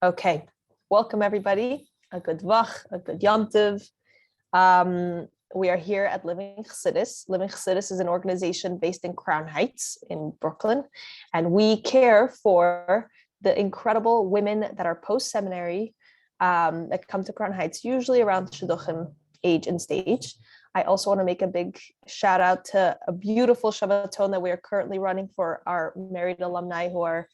Okay, welcome everybody. A good vach, a good yom tov. We are here at Living Chassidus. Living Chassidus is an organization based in Crown Heights in Brooklyn, and we care for the incredible women that are post-seminary that come to Crown Heights, usually around shidduchim age and stage. I also want to make a big shout out to a beautiful Shabbaton that we are currently running for our married alumni who are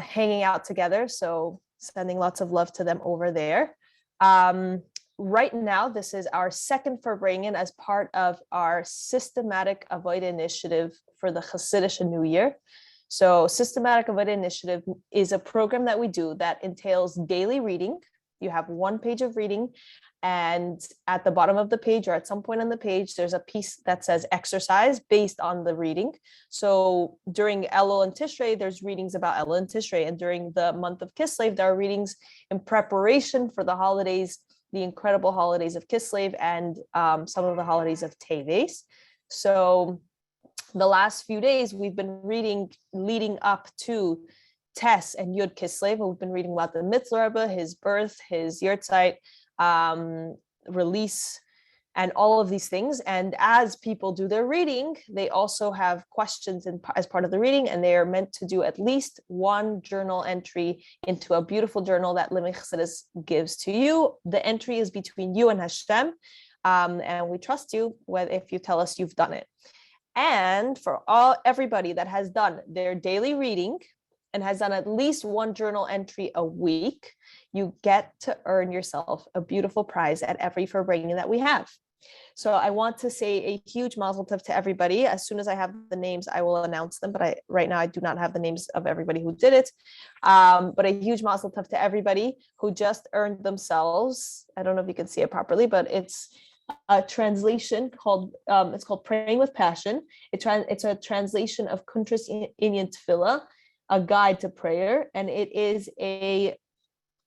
hanging out together. So sending lots of love to them over there. Right now, this is our second Farbrengen as part of our systematic avodah initiative for the Chassidish New Year. So systematic avodah initiative is a program that we do that entails daily reading. You have one page of reading, and at the bottom of the page or at some point on the page, there's a piece that says exercise based on the reading. So during Elul and Tishrei, there's readings about Elul and Tishrei. And during the month of Kislev, there are readings in preparation for the holidays, the incredible holidays of Kislev and some of the holidays of Teves. So the last few days, we've been reading leading up to Tes and Yud Kislev. We've been reading about the Mitteler Rebbe, his birth, his yahrzeit, release, and all of these things. And as people do their reading, they also have questions as part of the reading, and they are meant to do at least one journal entry into a beautiful journal that Living Chassidus gives to you. The entry is between you and Hashem, and we trust you if you tell us you've done it. And for everybody that has done their daily reading and has done at least one journal entry a week, you get to earn yourself a beautiful prize at every Farbrengen that we have. So I want to say a huge mazel tov to everybody. As soon as I have the names, I will announce them. But right now I do not have the names of everybody who did it. But a huge mazel tov to everybody who just earned themselves. I don't know if you can see it properly, but it's a translation called it's called Praying with Passion. It's a translation of Kuntras Inyan Tefillah, a guide to prayer, and it's a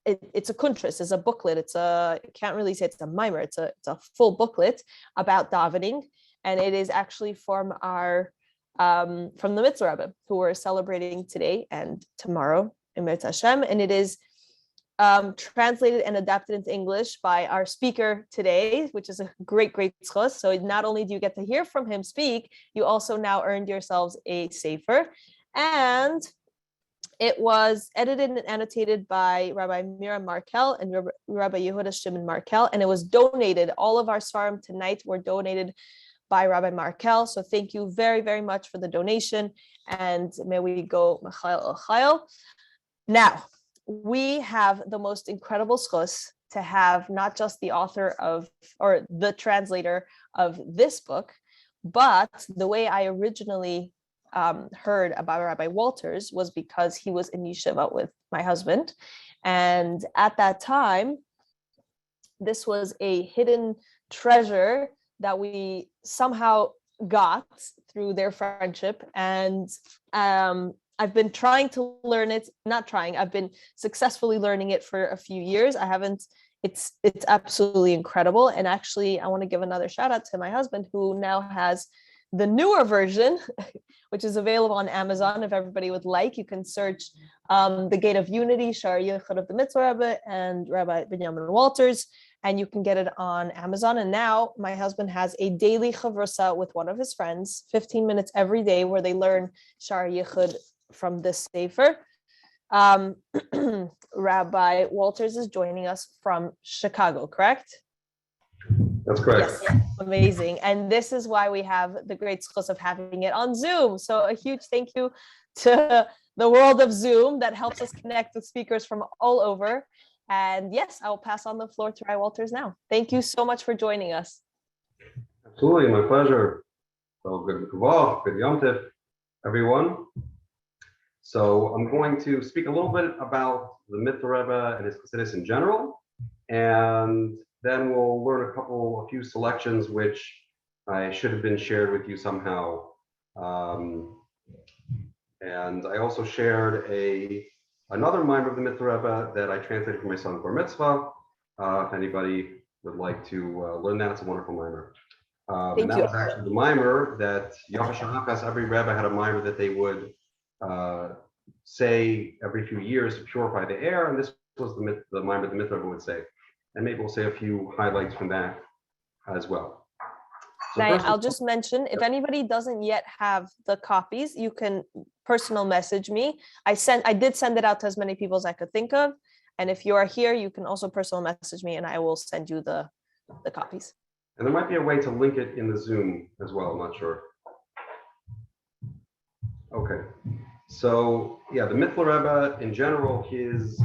kuntras, it's a booklet. I can't really say it's a maamer. It's a full booklet about davening, and it is actually from our from the Mitteler Rebbe, who we're celebrating today and tomorrow in Mirz Hashem, and it is translated and adapted into English by our speaker today, which is a great zchus. So not only do you get to hear from him speak, you also now earned yourselves a sefer, and it was edited and annotated by Rabbi Miriam Markel and Rabbi Yehuda Shimon Markel, and it was donated. All of our svarim tonight were donated by Rabbi Markel. So thank you very, very much for the donation, and may we go Michael Elchayil. Now, we have the most incredible zchus to have not just the author of, or the translator of this book, but the way I originally heard about Rabbi Walters was because he was in yeshiva with my husband. And at that time, this was a hidden treasure that we somehow got through their friendship. And I've been trying to learn it, I've been successfully learning it for a few years. It's absolutely incredible. And actually, I want to give another shout out to my husband, who now has the newer version, which is available on Amazon. If everybody would like, you can search The Gate of Unity, Shar Yichud of the Mitteler Rebbe and Rabbi Walters, and you can get it on Amazon. And now my husband has a daily chavrusa with one of his friends, 15 minutes every day, where they learn Shar Yichud from this sefer. Rabbi Walters is joining us from Chicago, correct? That's correct. Yes, amazing. And this is why we have the great zchus of having it on Zoom. So a huge thank you to the world of Zoom that helps us connect with speakers from all over. And yes, I will pass on the floor to Rabbi Walters now. Thank you so much for joining us. Absolutely, my pleasure. So good yom tov, everyone. So I'm going to speak a little bit about the Mitteler Rebbe and his Chassidus in general, and then we'll learn a few selections which I should have been shared with you somehow. And I also shared another maamer of the Mitteler Rebbe that I translated for my son for mitzvah. If anybody would like to learn that, it's a wonderful maamer. And that was actually the maamer that Yahash every Rebbe had a maamer that they would say every few years to purify the air, and this was the maamer the Mitteler Rebbe would say. And maybe we'll say a few highlights from that as well. So Now, first, I'll just mention, if anybody doesn't yet have the copies, you can personal message me. I did send it out to as many people as I could think of. And if you are here, you can also personal message me and I will send you the copies. and there might be a way to link it in the Zoom as well, I'm not sure. Okay, so yeah, the Mitteler Rebbe in general, his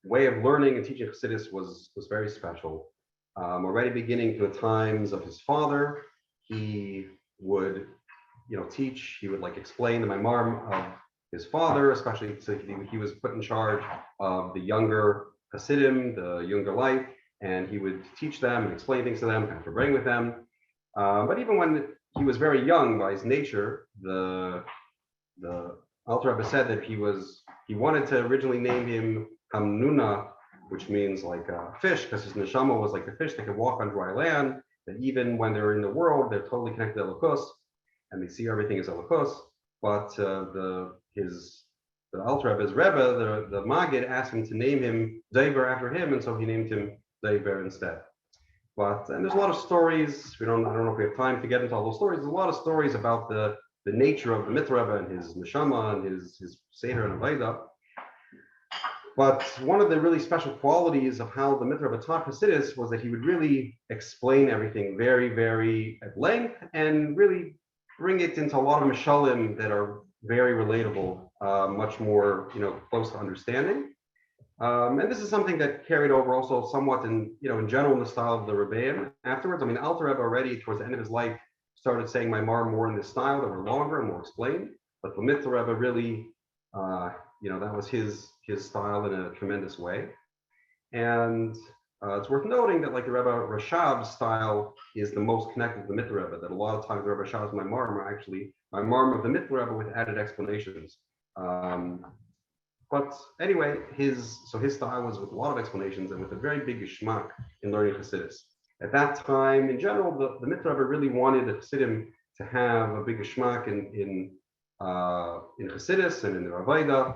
way of learning and teaching Chassidus was very special. Already beginning to the times of his father, he would, teach. He would like explain the maamer of his father, especially so he was put in charge of the younger Hasidim, the younger life, and he would teach them and explain things to them, kind of bring with them. But even when he was very young by his nature, the Alter Rebbe said that he wanted to originally name him Hamnuna, which means like a fish, because his neshama was like the fish that could walk on dry land, that even when they're in the world, they're totally connected to Elokus, and they see everything as Elokus. But the Alter Rebbe's Rebbe, the Maggid, asked him to name him Dever after him, and so he named him Dever instead. And there's a lot of stories. I don't know if we have time to get into all those stories. There's a lot of stories about the nature of the Mitteler Rebbe and his neshama and his seder and avodah. But one of the really special qualities of how the Mitteler Rebbe taught Chassidus was that he would really explain everything very, very at length and really bring it into a lot of mishalim that are very relatable, much more close to understanding. And this is something that carried over also somewhat in general in the style of the Rebbeim afterwards. I mean, Alter Rebbe already towards the end of his life started saying maamer more in this style that were longer and more explained. But the Mitteler Rebbe really, that was his style in a tremendous way. And it's worth noting that like the Rebbe Rashab's style is the most connected to the Mitteler Rebbe, that a lot of times the Rebbe Rashab's maamer are actually maamer of the Mitteler Rebbe with added explanations. But anyway, his style was with a lot of explanations and with a very big geschmack in learning Chassidus. At that time, in general, the Mitteler Rebbe really wanted the Chassidim to have a big geschmack in Chassidus and in the avodah.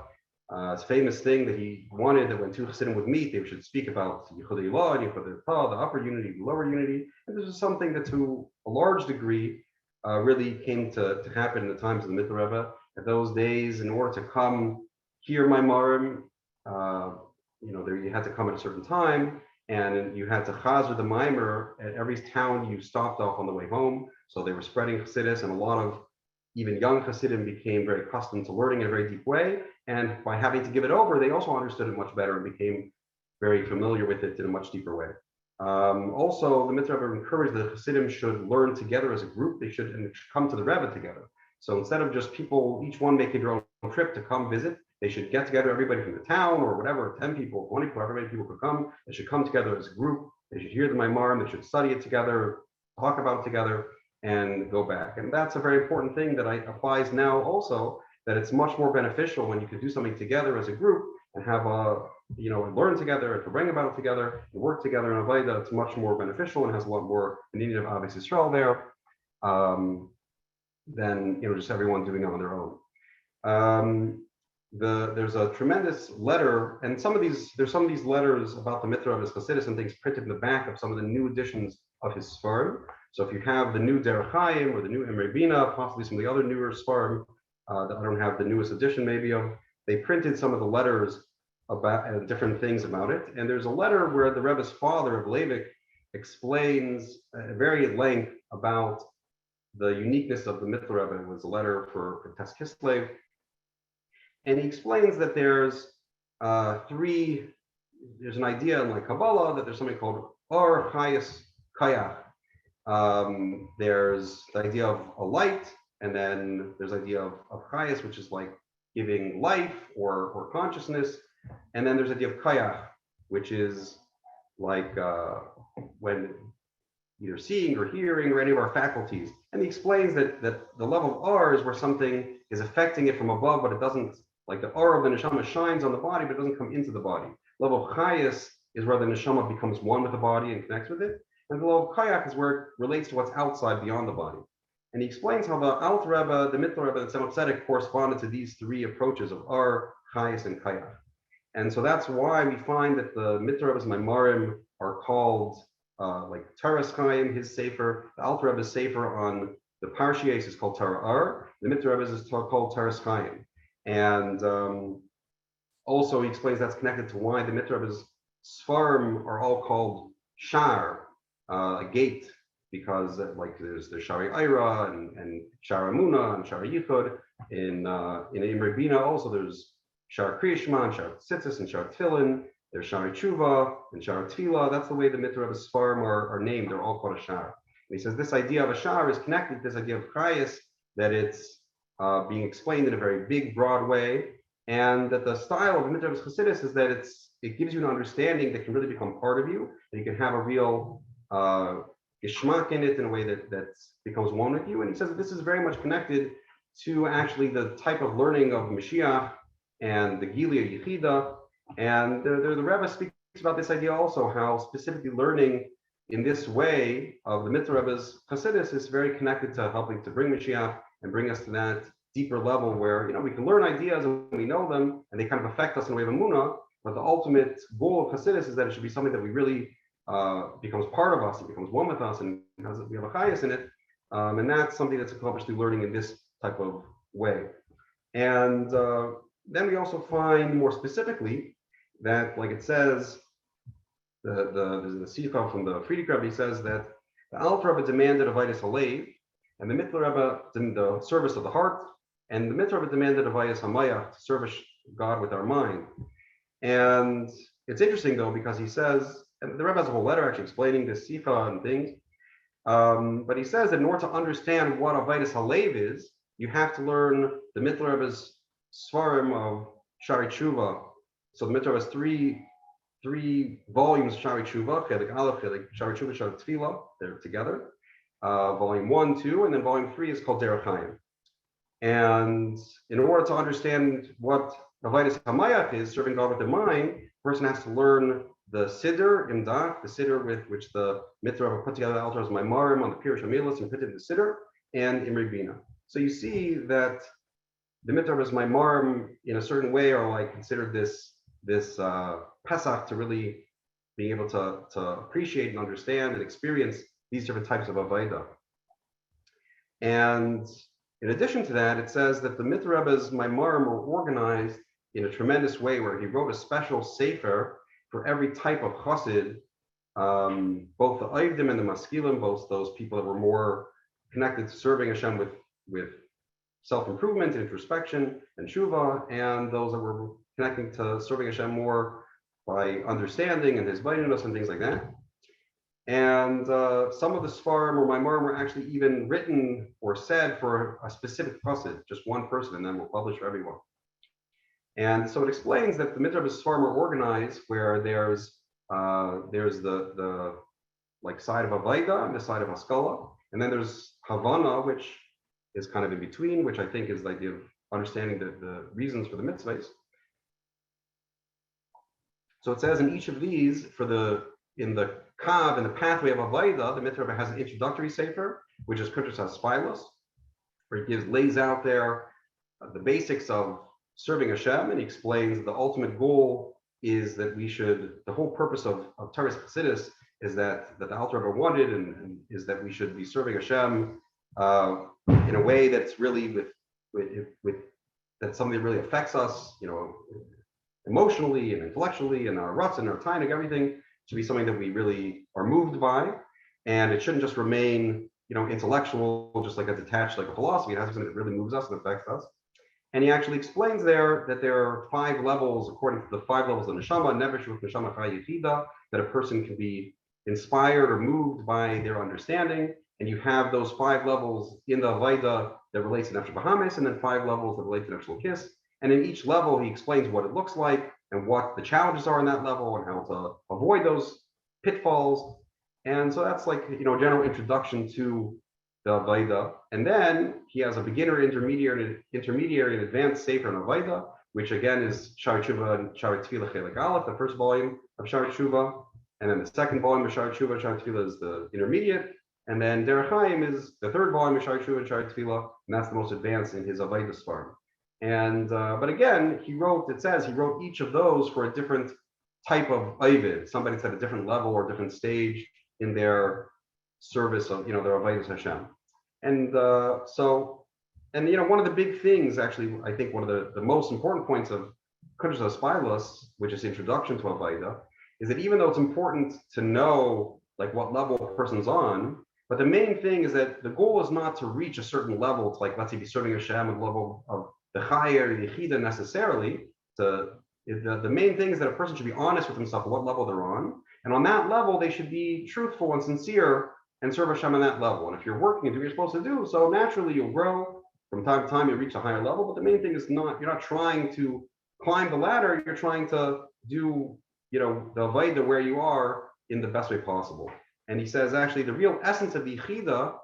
It's a famous thing that he wanted that when two Chassidim would meet, they should speak about Yichudei Ilah and Yichudei Tah, the upper unity, the lower unity. And this is something that to a large degree really came to happen in the times of the Mitteler Rebbe. At those days, in order to come hear maamerim, you had to come at a certain time, and you had to chazer the maamer at every town you stopped off on the way home. So they were spreading Chassidus, and a lot of even young Chassidim became very accustomed to learning in a very deep way. And by having to give it over, they also understood it much better and became very familiar with it in a much deeper way. Also, the Mitteler Rebbe encouraged that the Chassidim should learn together as a group. They should come to the Rebbe together. So instead of just people, each one making their own trip to come visit, they should get together, everybody from the town or whatever, 10 people, 20 people, however many people could come. They should come together as a group. They should hear the maamer. They should study it together, talk about it together, and go back. And that's a very important thing that applies now also, that it's much more beneficial when you can do something together as a group and have learn together, and to bring about it together, and work together in avodah. It's much more beneficial and has a lot more meaning of Ahavas Yisrael there than just everyone doing it on their own. There's a tremendous letter, and there's some of these letters about the Mitteler Rebbe's Chassidus and things printed in the back of some of the new editions of his Sfarim. So if you have the new Derech Chaim or the new Emrei Bina, possibly some of the other newer Sfarim that I don't have the newest edition maybe of, they printed some of the letters about different things about it. And there's a letter where the Rebbe's father of Leivik explains very at length about the uniqueness of the Mitteler Rebbe. It was a letter for Tes Kislev. And he explains that there's an idea in like Kabbalah that there's something called Or Chayas Kayach. There's the idea of a light, and then there's the idea of Chayas, which is like giving life or consciousness. And then there's the idea of Kayach, which is like when either seeing or hearing or any of our faculties. And he explains that the level of R is where something is affecting it from above, but it doesn't, like the aura of the neshama shines on the body, but it doesn't come into the body. Level of chayas is where the neshama becomes one with the body and connects with it. And the level of kayak is where it relates to what's outside beyond the body. And he explains how the Alter Rebbe, the Mitteler Rebbe, and the Tzemach Tzedek corresponded to these three approaches of Ar, Chayes, and Kayach. And so that's why we find that the Mitteler Rebbe's Maimarim are called like Taras Chaim, his Sefer. The Alter Rebbe's Sefer on the Parshias is called Tara Ar. The Mitteler Rebbe's is called Taras Chaim. And also he explains that's connected to why the Mitteler Rebbe's Sfarim are all called Shar, a gate, because like there's the Shari Ira and Shara Muna and Shara Yichud. In Imre Bina also there's Shar Kriyashma and Shar Tzitzis and Shar Tfilin. There's Shari Tshuva and Shar Tfila. That's the way the Mitteler Rebbe's Sfarim are named. They're all called a Shar. And he says this idea of a Shar is connected to this idea of Chayes, that it's being explained in a very big, broad way, and that the style of the Mitteler Rebbe's Chassidus is that it gives you an understanding that can really become part of you, and you can have a real geschmack in it in a way that becomes one with you. And he says that this is very much connected to actually the type of learning of Mashiach and the Gilia Yechida. And the Rebbe speaks about this idea also, how specifically learning in this way of the Mitteler Rebbe's Chassidus is very connected to helping to bring Mashiach and bring us to that deeper level where, we can learn ideas and we know them and they kind of affect us in a way of Emunah, but the ultimate goal of Chassidus is that it should be something that we really becomes part of us, it becomes one with us, and we have a chayas in it, and that's something that's accomplished through learning in this type of way. And then we also find more specifically that, like it says, the Sikha from the Friedrich Rebbe says that the Alter Rebbe demanded a Vitus Halev, and the Mitteler Rebbe the service of the heart, and the Mitteler Rebbe demanded a Vitus Hamayach, to service God with our mind. And it's interesting though, because he says, and the Rebbe has a whole letter actually explaining this Sikha and things, but he says that in order to understand what a Vitus Halev is, you have to learn the Mitteler Rebbe's Svarim of Shari Tshuva. So the Mitteler has three volumes of Shari Tshuva, Chelik Aleph, Chelik Shari Tshuva, Shari Tefillah, they're together. Volume 1, 2, and then volume 3 is called Derech Chaim. And in order to understand what Avodas Hamayach is, serving God with the mind, the person has to learn the Siddur, Imdach, the Siddur with which the Mitteler Rebbe put together the Alter Rebbe's Maimarim on the Pirush HaMilos and put it in the Siddur, and Imre Bina. So you see that the Mitteler Rebbe's Maimarim, in a certain way, are like considered this Pesach to really being able to appreciate and understand and experience these different types of Avodah. And in addition to that, it says that the Mitteler Rebbe's Maimarim were organized in a tremendous way, where he wrote a special sefer for every type of chassid, both the Oivdim and the Maskilim, both those people that were more connected to serving Hashem with self-improvement, introspection, and tshuva, and those that were connecting to serving Hashem more by understanding and his baininus and things like that. And some of the Sfarim or Maimarim were actually even written or said for a specific chassid, just one person, and then were published for everyone. And so it explains that the Mitteler Rebbe's Sfarim are organized where there's the like side of Avaida and the side of Haskalah, and then there's Havana, which is kind of in between, which I think is the idea of understanding the reasons for the mitzvahs. So it says in each of these, in the Kav, in the pathway of Avaida, the Mitteler Rebbe has an introductory sefer, which is Kritus HaSpilos, where he lays out there the basics of serving Hashem, and he explains the ultimate goal is that the whole purpose of Taras Chassidus is that the Alter Rebbe wanted, and is that we should be serving Hashem in a way that's really with that's something that really affects us, emotionally and intellectually, and our ruts and our time and everything should be something that we really are moved by, and it shouldn't just remain, intellectual, just like a detached, like a philosophy. It has to be something that really moves us and affects us. And he actually explains there that there are 5 levels, according to the 5 levels of Neshama, Nefesh, Ruch, Neshama, Chaya, Yechida, that a person can be inspired or moved by their understanding. And you have those 5 levels in the Avaida that relates to Nefesh Bahamis, and then 5 levels that relate to Nefesh Lokis. And in each level, he explains what it looks like and what the challenges are in that level and how to avoid those pitfalls. And so that's like, a general introduction to the Avaida. And then he has a beginner, intermediary, and advanced sefer on Avaida, which again is Shari Tshuva and Shari Tefillah Chelik Aleph, the first volume of Shari Tshuva. And then the second volume of Shari Tshuva, Shari Tefillah, is the intermediate. And then Derech Chaim is the third volume of Shari Tshuva and Shari Tefillah, and that's the most advanced in his Avodah Sfarim. And but again, it says he wrote each of those for a different type of Ovid. Somebody's at a different level or different stage in their service of, their Avodas Hashem. And one of the big things, actually, I think one of the most important points of Kodesh HaSpailos, which is the introduction to Avodah, is that even though it's important to know like what level a person's on, but the main thing is that the goal is not to reach a certain level, to like, let's say, be serving Hashem at the level of the Chayer, the Yechida necessarily. The main thing is that a person should be honest with himself at what level they're on. And on that level, they should be truthful and sincere and serve Hashem on that level. And if you're working and do what you're supposed to do, so naturally you'll grow. From time to time, you reach a higher level. But the main thing is you're not trying to climb the ladder. You're trying to do, the Avodah where you are in the best way possible. And he says, actually, the real essence of the Yechida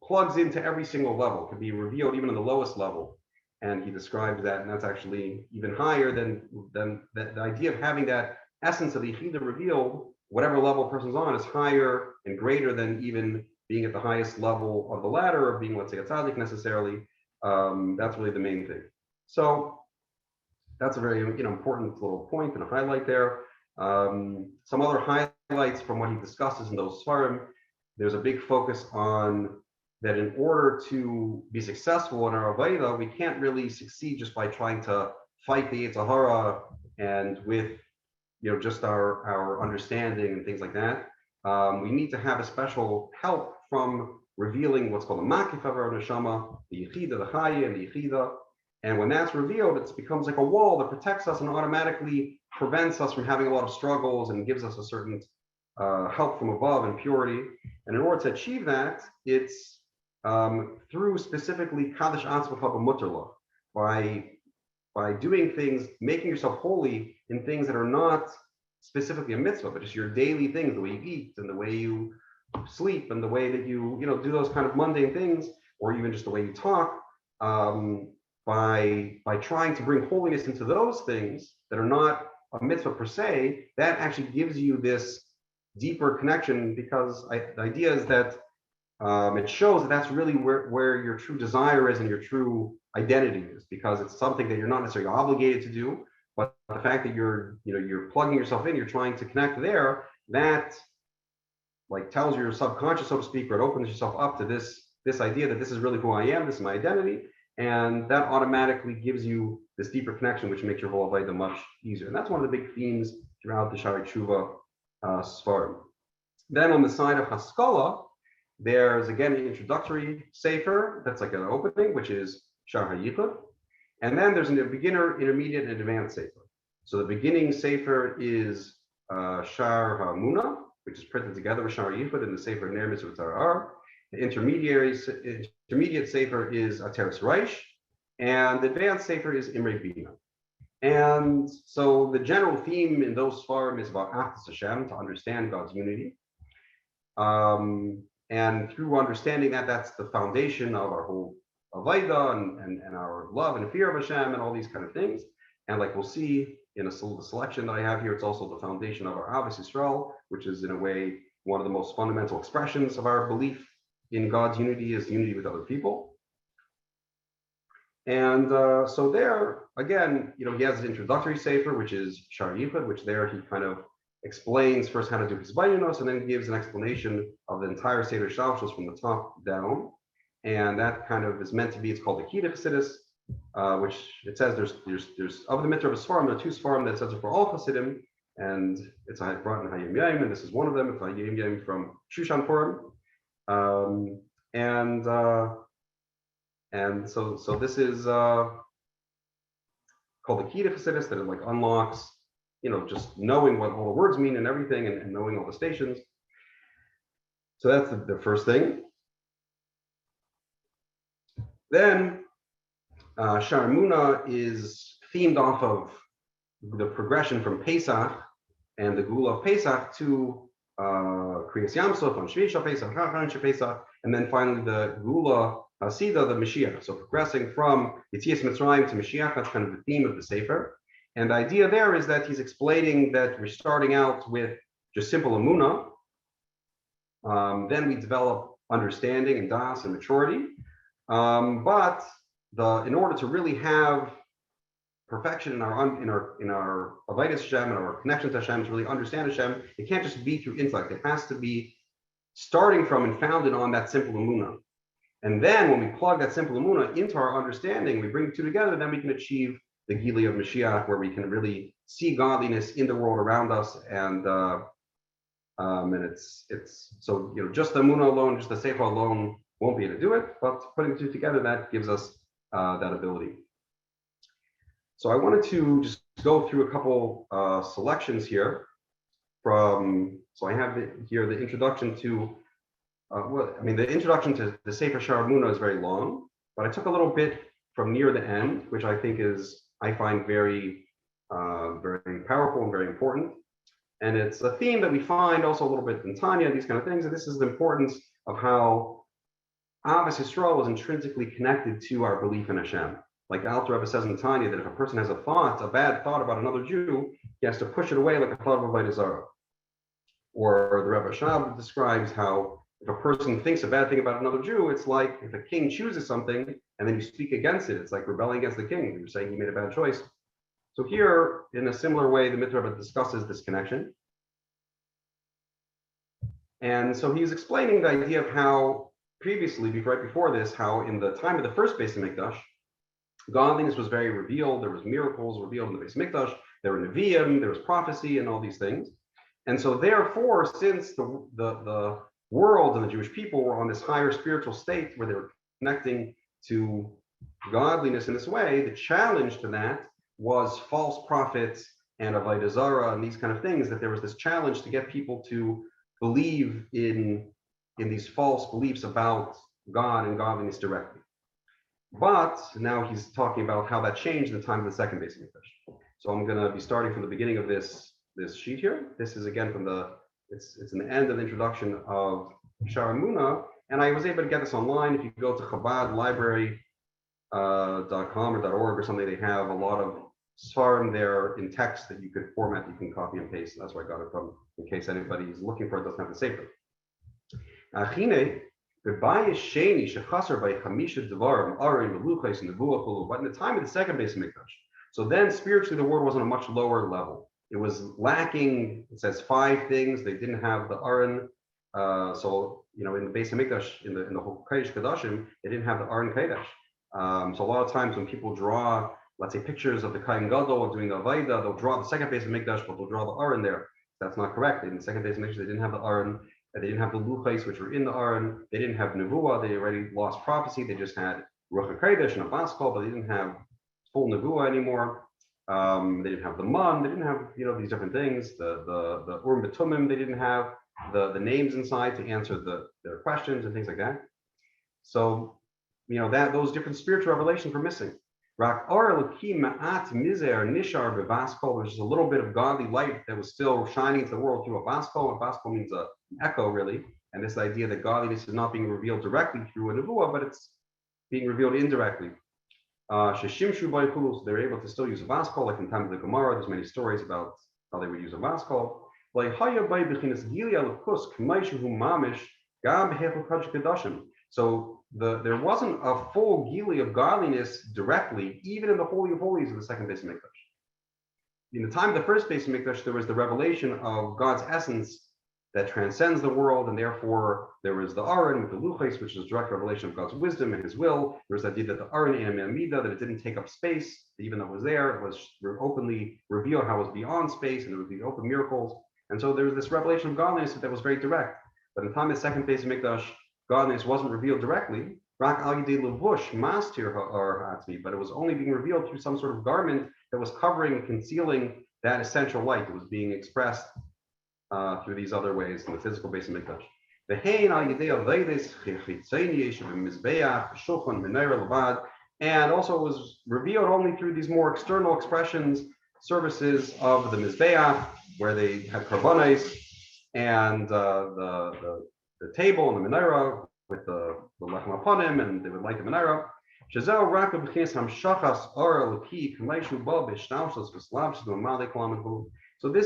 plugs into every single level. It can be revealed even in the lowest level. And he describes that, and that's actually even higher than the idea of having that essence of the Yechida revealed. Whatever level a person's on is higher and greater than even being at the highest level of the ladder or being, let's say, a tzaddik necessarily. That's really the main thing. So that's a very important little point and a highlight there. Some other highlights from what he discusses in those Svarim. There's a big focus on that in order to be successful in our Avodah, we can't really succeed just by trying to fight the Yetzer Hara and with just our understanding and things like that. We need to have a special help from revealing what's called the Makif of our Neshama, the Yechida, the Chaya, and the Yechida. And when that's revealed, it becomes like a wall that protects us and automatically prevents us from having a lot of struggles and gives us a certain help from above and purity. And in order to achieve that, it's through specifically Kaddish Atzmacha B'Mitteler, by doing things, making yourself holy in things that are not specifically a mitzvah, but just your daily things, the way you eat and the way you sleep and the way that you do those kind of mundane things, or even just the way you talk, by trying to bring holiness into those things that are not a mitzvah per se, that actually gives you this deeper connection, because the idea is that it shows that that's really where your true desire is and your true identity is, because it's something that you're not necessarily obligated to do, but the fact that you're plugging yourself in, you're trying to connect there, that like tells your subconscious, so to speak, or it opens yourself up to this idea that this is really who I am, this is my identity, and that automatically gives you this deeper connection, which makes your whole Avodah much easier. And that's one of the big themes throughout the Shari Tshuva Sfarim. Then on the side of Haskalah, there's again an introductory sefer that's like an opening, which is Shar HaYichud, and then there's a beginner, intermediate, and advanced sefer. So the beginning sefer is Shar HaMuna, which is printed together with Shar HaYichud in the sefer Ner Mitzvah Tarar. The intermediate sefer is Ateres Reish, and the advanced sefer is Imrei Bina. And so the general theme in those Sfarim is about Achdus Hashem, to understand God's unity. And through understanding that, that's the foundation of our whole Avodah and our love and fear of Hashem and all these kind of things. And like we'll see in the selection that I have here, it's also the foundation of our Ahavas Yisrael, which is in a way one of the most fundamental expressions of our belief in God's unity, is unity with other people. And so there, again, he has an introductory sefer, which is Shar Yichud, which there he kind of explains first how to do his Bayanos, and then gives an explanation of the entire Seder Shalshos from the top down. And that kind of is meant to be, it's called the Kiddush Chassidus, which it says there's of the Mitteler Rebbe Sfarim, there are two Sfarim that says it for all Chassidim, and it's brought in Hayom Yom, and this is one of them. It's Hayom Yom from Shushan Purim. And so this is called the Kiddush Chassidus, that it like unlocks, just knowing what all the words mean and everything, and knowing all the stations. So that's the first thing. Then Shar Muna is themed off of the progression from Pesach and the Gula of Pesach to Kriyas Yamsuf on Shvi Shal Pesach, Chachan Shal Pesach, and then finally the Gula Hasida, the Mashiach. So progressing from Yetzias Mitzrayim to Mashiach, that's kind of the theme of the Sefer. And the idea there is that he's explaining that we're starting out with just simple Emunah. Then we develop understanding and das and maturity. But in order to really have perfection in our avodas Hashem and our connection to Hashem, to really understand Hashem, it can't just be through intellect. It has to be starting from and founded on that simple emunah. And then when we plug that simple emunah into our understanding, we bring the two together, then we can achieve the Gili of Mashiach, where we can really see godliness in the world around us. And it's so, just the emunah alone, just the seifa alone won't be able to do it, but putting the two together, that gives us that ability. So I wanted to just go through a couple selections here so I have here the introduction to, the introduction to the Sefer Shar Emunah is very long, but I took a little bit from near the end, which I find very, very powerful and very important. And it's a theme that we find also a little bit in Tanya, these kind of things, and this is the importance of how Avos Yisrael is intrinsically connected to our belief in Hashem. Like the Alter Rebbe says in Tanya, that if a person has a bad thought about another Jew, he has to push it away like a thought of a Avodah Zarah. Or the Rebbe Shab describes how if a person thinks a bad thing about another Jew, it's like if a king chooses something and then you speak against it, it's like rebelling against the king. You're saying he made a bad choice. So here, in a similar way, the Mitteler Rebbe discusses this connection. And so he's explaining the idea of how previously, right before this, how in the time of the first Beis Hamikdash, godliness was very revealed. There was miracles revealed in the Beis Hamikdash. There were Nevi'im, there was prophecy, and all these things. And so therefore, since the world and the Jewish people were on this higher spiritual state where they were connecting to godliness in this way, the challenge to that was false prophets and avodah zarah and these kind of things, that there was this challenge to get people to believe in these false beliefs about God and godliness directly. But now he's talking about how that changed in the time of the second Beis Hamikdash. So I'm going to be starting from the beginning of this sheet here. This is again from it's in the end of the introduction of Shar Emunah, and I was able to get this online. If you go to chabadlibrary.com or .org or something, they have a lot of svarim there in text that you could format, you can copy and paste. That's where I got it from, in case anybody is looking for it, doesn't have the sefer. But in the time of the second Beis Hamikdash, so then spiritually the world was on a much lower level. It was lacking, it says 5 things. They didn't have the Aron. So in the Beis Hamikdash, in the whole Kodesh Kodashim, they didn't have the Aron Kodesh. So a lot of times when people draw, let's say, pictures of the Kohen Gadol doing the Avodah, they'll draw the second Beis Hamikdash, but they'll draw the Aron there. That's not correct. In the second Beis Hamikdash, they didn't have the Aron. They didn't have the Luchais, which were in the Aron. They didn't have Nevuah. They already lost prophecy. They just had Ruach HaKodesh and a Baskal, but they didn't have full Nevuah anymore. They didn't have the Man. They didn't have these different things. The Urim B'Tumim. They didn't have the names inside to answer their questions and things like that. So those different spiritual revelations were missing. Rak Or Elokim Ma'at Mizer Nishar Bevaskol, which is a little bit of godly light that was still shining into the world through a Baskol. A Baskol means an echo, really. And this idea that godliness is not being revealed directly through a Nevuah, but it's being revealed indirectly. Sheshimshu Baikulu, so they're able to still use a Baskol, like in the time of the Gemara. There's many stories about how they would use a Baskol. So there wasn't a full gili of godliness directly, even in the Holy of Holies of the second Beis Hamikdash. In the time of the first Beis Hamikdash, there was the revelation of God's essence that transcends the world, and therefore there was the Aron with the Luchais, which is direct revelation of God's wisdom and His will. There was the idea that the Aron and Amida, that it didn't take up space, even though it was there, it was openly revealed how it was beyond space, and there would be open miracles. And so there was this revelation of godliness that was very direct. But in the time of the second Beis Hamikdash, godliness wasn't revealed directly. Rak al yidei levush mastir ha'atmi, but it was only being revealed through some sort of garment that was covering and concealing that essential light that was being expressed through these other ways in the physical Beis Hamikdash. V'hein al yidei avodas chitzoni yeshiv mizbeach shulchan menorah levad, and also it was revealed only through these more external expressions, services of the mizbeach, where they had karbonos and the table and the menorah with the lechem aponim, and they would light the menorah. So this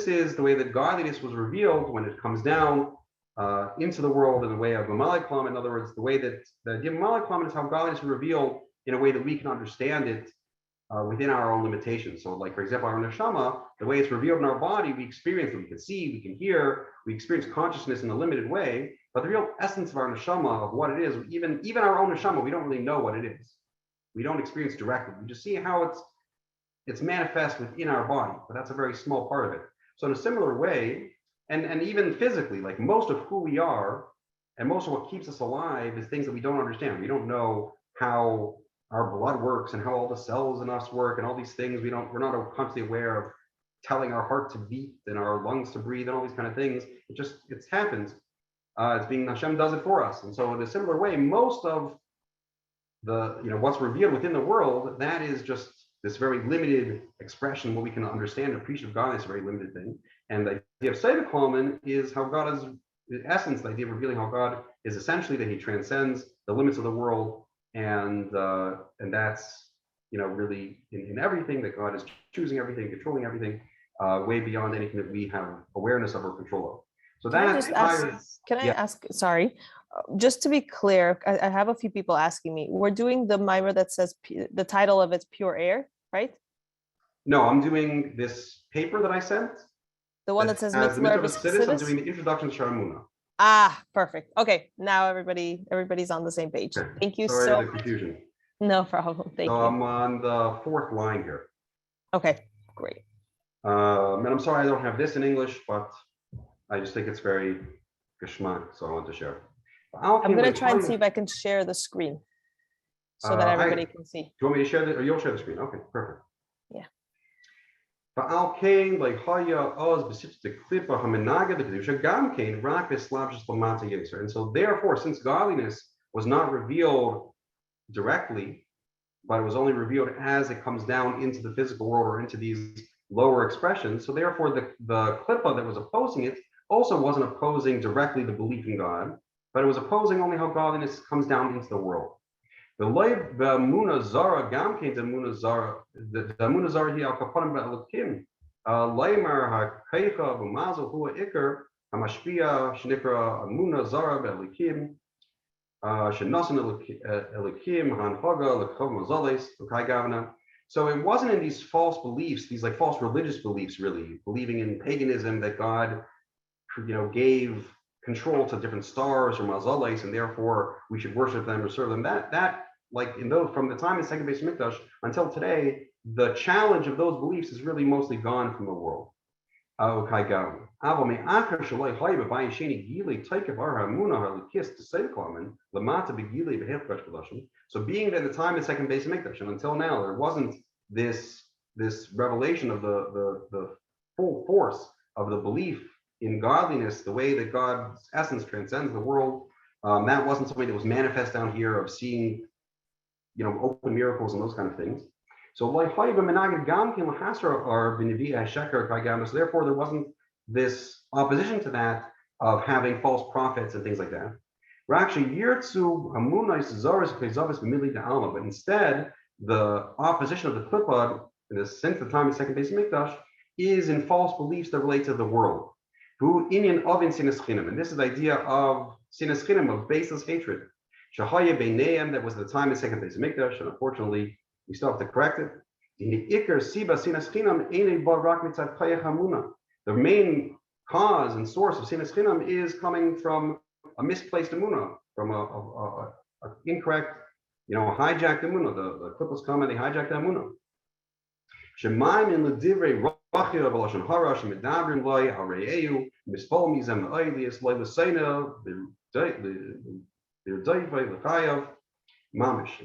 is the way that godliness was revealed when it comes down into the world in the way of maamer. In other words, the way that the idea of maamer is how God is revealed in a way that we can understand it within our own limitations. So, like for example, our neshama, the way it's revealed in our body, we experience it. We can see, we can hear, we experience consciousness in a limited way. But the real essence of our neshama, of what it is, even our own neshama, we don't really know what it is. We don't experience directly. We just see how it's manifest within our body, but that's a very small part of it. So in a similar way, and even physically, like most of who we are and most of what keeps us alive is things that we don't understand. We don't know how our blood works and how all the cells in us work and all these things. We're not constantly aware of telling our heart to beat and our lungs to breathe and all these kind of things. It happens. It's being Hashem does it for us. And so in a similar way, most of the, what's revealed within the world, that is just this very limited expression, what we can understand and appreciate of God is a very limited thing. And the idea of Seder Kloman is how God is, in essence, the idea of revealing how God is essentially that he transcends the limits of the world. And that's, really in everything, that God is choosing everything, controlling everything, way beyond anything that we have awareness of or control of. So can I ask, sorry, just to be clear, I have a few people asking me, we're doing the maamer that says, the title of it's Pure Air, right? No, I'm doing this paper that I sent. The one that says Mitteler Rebbe. I'm doing the introduction to Sharamuna. Ah, perfect. Okay, now everybody's on the same page. Okay. Thank you Sorry so for the confusion. No problem. Thank you. I'm on the fourth line here. Okay, great. And I'm sorry I don't have this in English, but I just think it's very geschmack, so I want to share. I'm going to try and see if I can share the screen so that everybody can see. Do you want me to share or you'll share the screen? Okay, perfect. Yeah. And so therefore, since godliness was not revealed directly, but it was only revealed as it comes down into the physical world or into these lower expressions. So therefore, the klippa that was opposing it also wasn't opposing directly the belief in God, but it was opposing only how godliness comes down into the world. The muna zara gamke the muna zara hi al kapanim be'elokim leimer hakeicha v'mazel hua ikar hamashpia shnikra muna zara be'elokim shenasan elokim hanhaga lekov mazales ukai gavna. So it wasn't in these false beliefs, these like false religious beliefs, really believing in paganism that God, gave control to different stars or mazales, and therefore we should worship them or serve them. That like in those from the time of the second Beis Mikdash until today, the challenge of those beliefs is really mostly gone from the world. So being that at the time of the second Beis Mikdash and until now, there wasn't this revelation of the full force of the belief in godliness, the way that God's essence transcends the world. That wasn't something that was manifest down here of seeing, open miracles and those kind of things. So therefore, there wasn't this opposition to that of having false prophets and things like that. But instead, the opposition of the Klippad, since the time of the second Beis Mikdash, is in false beliefs that relate to the world. And this is the idea of sinas chinam, of baseless hatred. That was the time of the second Beis Mikdash, and unfortunately, we still have to correct it. The main cause and source of sinas chinam is coming from a misplaced emunah, from a incorrect, hijacked emunah. The Klippos come and they hijack the emunah.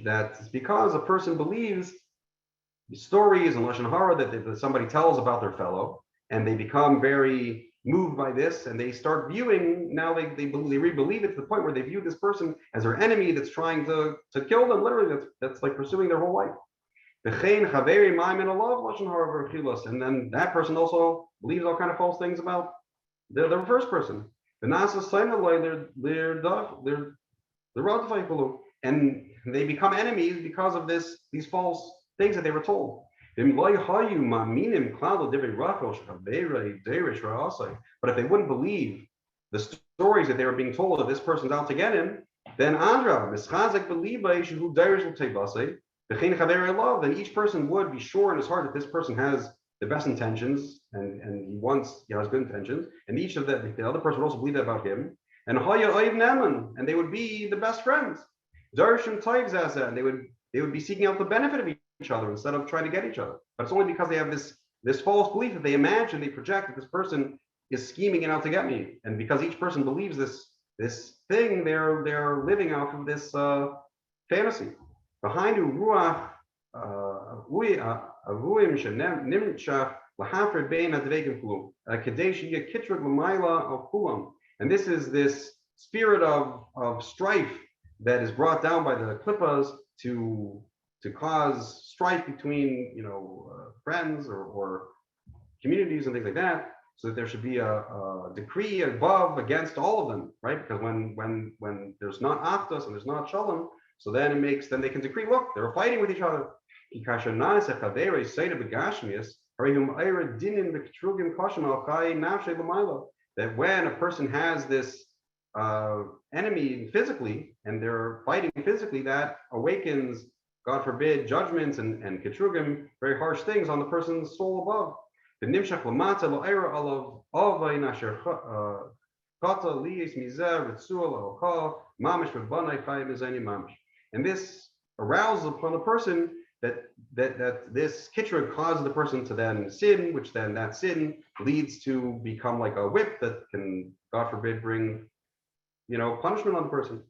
That's because a person believes the stories and lashon hara that somebody tells about their fellow, and they become very moved by this, and they start viewing, now they re-believe it to the point where they view this person as their enemy that's trying to kill them, literally, that's like pursuing their whole life. And then that person also believes all kind of false things about the first person. And they become enemies because of these false things that they were told. But if they wouldn't believe the stories that they were being told that this person's out to get him, then Andra, then each person would be sure in his heart that this person has the best intentions and he has good intentions, and each of them, the other person would also believe that about him. And they would be the best friends. And they would be seeking out the benefit of each other instead of trying to get each other. But it's only because they have this false belief that they imagine, they project that this person is scheming and out to get me. And because each person believes this thing, they're living out of this fantasy. Behind ruach and this is this spirit of strife that is brought down by the klippas to cause strife between friends or communities and things like that, so that there should be a decree above against all of them, right? Because when there's not achdus and there's not shalom, so then they can decree, look, they're fighting with each other. That when a person has this enemy physically and they're fighting physically, that awakens, God forbid, judgments and ketrugim, very harsh things on the person's soul above. And this arouses upon the person that this kitrug causes the person to then sin, which then that sin leads to become like a whip that can, God forbid, bring punishment on the person.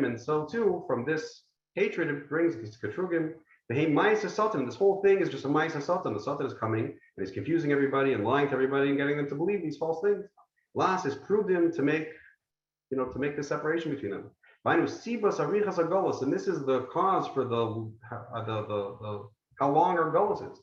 And so too, from this hatred, it brings these ketrugim. This whole thing is just a ma'isa satan. The satan is coming and he's confusing everybody and lying to everybody and getting them to believe these false things. Last is prudim to make the separation between them. And this is the cause for the how long our gullus is.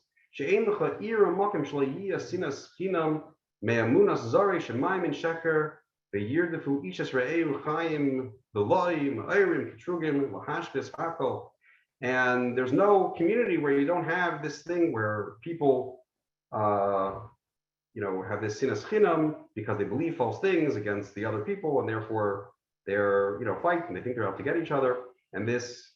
And there's no community where you don't have this thing where people have this sinas chinam because they believe false things against the other people, and therefore they're fight and they think they're out to get each other, and this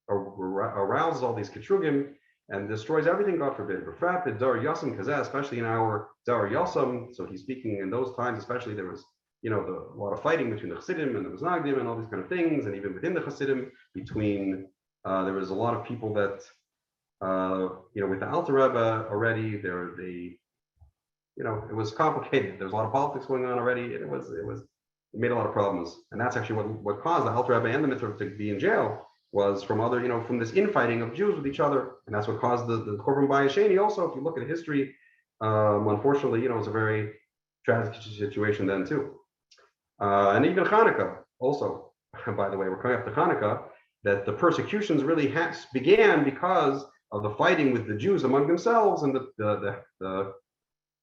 arouses all these ketrugim and destroys everything, God forbid. Especially in our Dar Yasam, so he's speaking in those times, especially there was a lot of fighting between the Chassidim and the Misnagdim and all these kind of things, and even within the Chassidim between there was a lot of people that with the Alter Rebbe already it was complicated. There was a lot of politics going on already, and it made a lot of problems. And that's actually what caused the Alter Rebbe and the Mitteler to be in jail, was from from this infighting of Jews with each other, and that's what caused the Korban Bayasheni. Also, if you look at history, unfortunately, it was a very tragic situation then too. And even Hanukkah also, by the way, we're coming up to Hanukkah, that the persecutions really began because of the fighting with the Jews among themselves, and the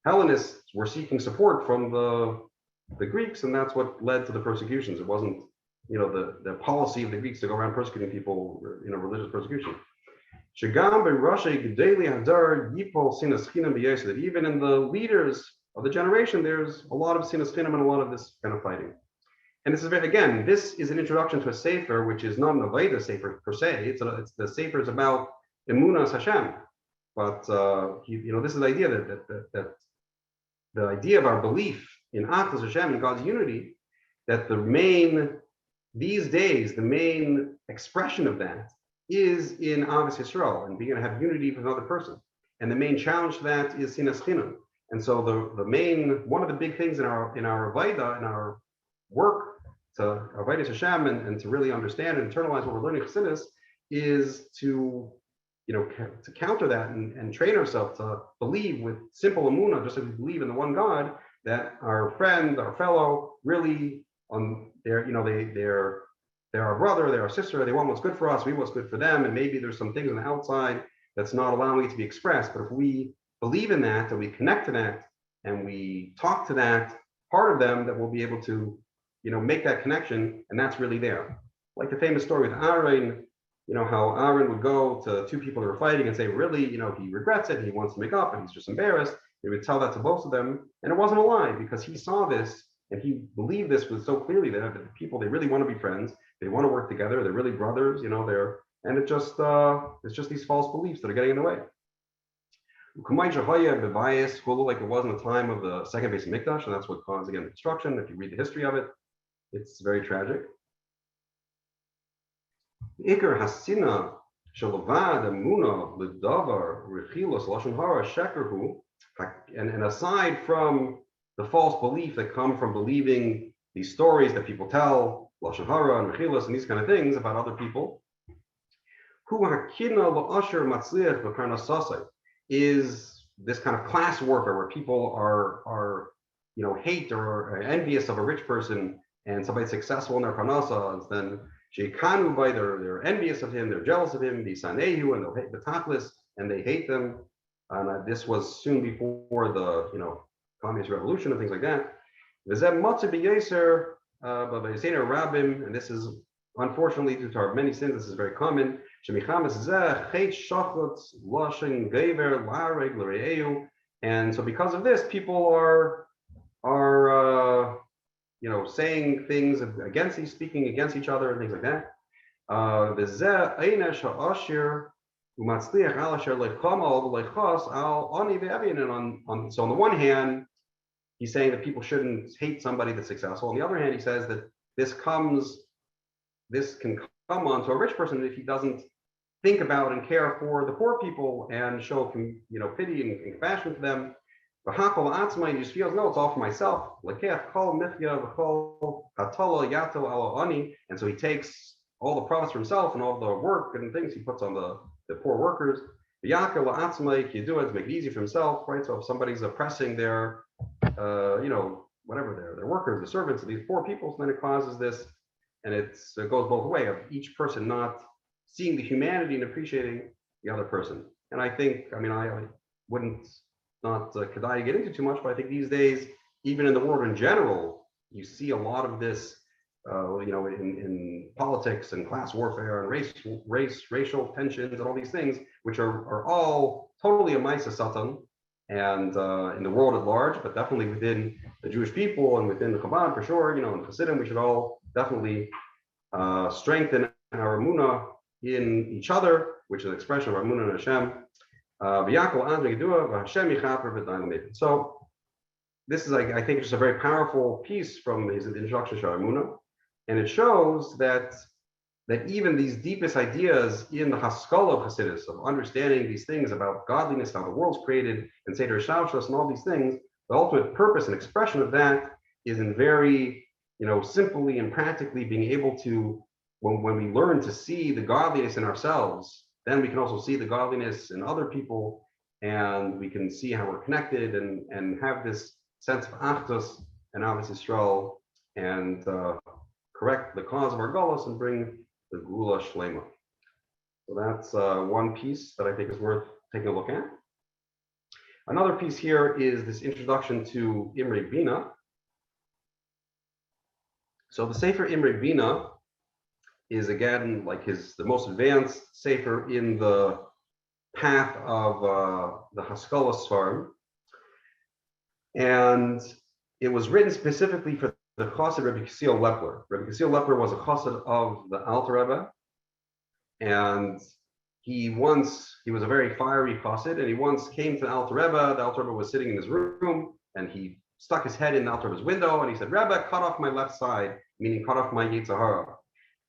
Hellenists were seeking support from the Greeks, and that's what led to the persecutions. It wasn't the policy of the Greeks to go around persecuting people, religious persecution. That even in the leaders of the generation, there's a lot of sinas chinam and a lot of this kind of fighting. And this is an introduction to a sefer, which is not an Aveda sefer per se. It's the sefer is about emunas Hashem, but this is the idea that the idea of our belief in Achdus Hashem and God's unity, that these days the main expression of that is in Avos Yisrael and being to have unity with another person, and the main challenge to that is sinas chinam. And so one of the big things in our Aveda, in our work to Avodas Hashem and to really understand and internalize what we're learning Chassidus is to counter that and train ourselves to believe with simple emunah, just as we believe in the one God, that our friend, our fellow, really they're our brother, they're our sister, they want what's good for us, we want what's good for them, and maybe there's some things on the outside that's not allowing it to be expressed. But if we believe in that, and we connect to that, and we talk to that part of them, that we'll be able to make that connection, and that's really there. Like the famous story with Aaron, how Aaron would go to two people that were fighting and say, really, he regrets it, he wants to make up, and he's just embarrassed. He would tell that to both of them, and it wasn't a lie because he saw this and he believed this was so clearly that the people, they really want to be friends, they want to work together, they're really brothers, and it's just these false beliefs that are getting in the way. Like it was in the time of the second base of Mikdash, and that's what caused again the destruction. If you read the history of it, it's very tragic. Iker Hasina Shalovad Amuna Lidavar Rechilos Lashon Hara Shekerhu. And aside from the false belief that come from believing these stories that people tell, Lashon Hara and Rechilos and these kind of things about other people, Hu Hakina La'asher Matzliach V'Karnasasai, is this kind of class warfare where people are hate or are envious of a rich person and somebody's successful in their parnasa, and then sheikanu by they're envious of him, they're jealous of him, the sanehu, and they'll hate the taklis, and they hate them. And this was soon before the communist revolution and things like that. And this is unfortunately due to our many sins. This is very common. And so because of this, people are saying things against speaking against each other and things like that. So on the one hand, he's saying that people shouldn't hate somebody that's successful. On the other hand, he says that this can come onto a rich person if he doesn't think about and care for the poor people and show pity and compassion to them. He just feels, no, it's all for myself. And so he takes all the profits for himself and all the work and things he puts on the poor workers. He do it to make it easy for himself, right? So if somebody's oppressing their whatever their workers, the servants of these poor people, so then it causes this, and it goes both ways of each person not seeing the humanity and appreciating the other person. And I think, I wouldn't Kedai get into too much, but I think these days, even in the world in general, you see a lot of this, in politics and class warfare and racial tensions and all these things, which are all totally a Maisa Satan, and in the world at large, but definitely within the Jewish people and within the Chabad for sure. In Chassidim, we should all definitely strengthen our emunah in each other, which is an expression of our emunah in Hashem. So this is, I think, just a very powerful piece from his introduction to Emunah, and it shows that even these deepest ideas in the Haskalah of Chassidus, of understanding these things about godliness, how the world's created, and Seder Shalshos, and all these things, the ultimate purpose and expression of that is in very, simply and practically being able to, when we learn to see the godliness in ourselves, then we can also see the godliness in other people, and we can see how we're connected and have this sense of Achdus and Ahavas Yisrael, and correct the cause of our galus and bring the Gula Shlema. So that's one piece that I think is worth taking a look at. Another piece here is this introduction to Imre Bina. So the Sefer Imre Bina is again like the most advanced sefer in the path of the Haskalah Sfarim, and it was written specifically for the Chassid Rabbi Kislev Lepler. Rabbi Kislev Lepler was a Chassid of the Alter Rebbe, and he was a very fiery Chassid, and he once came to the Alter Rebbe. The Alter Rebbe was sitting in his room, and he stuck his head in the Alter Rebbe's window, and he said, "Rebbe, cut off my left side," meaning cut off my Yetzer Hara.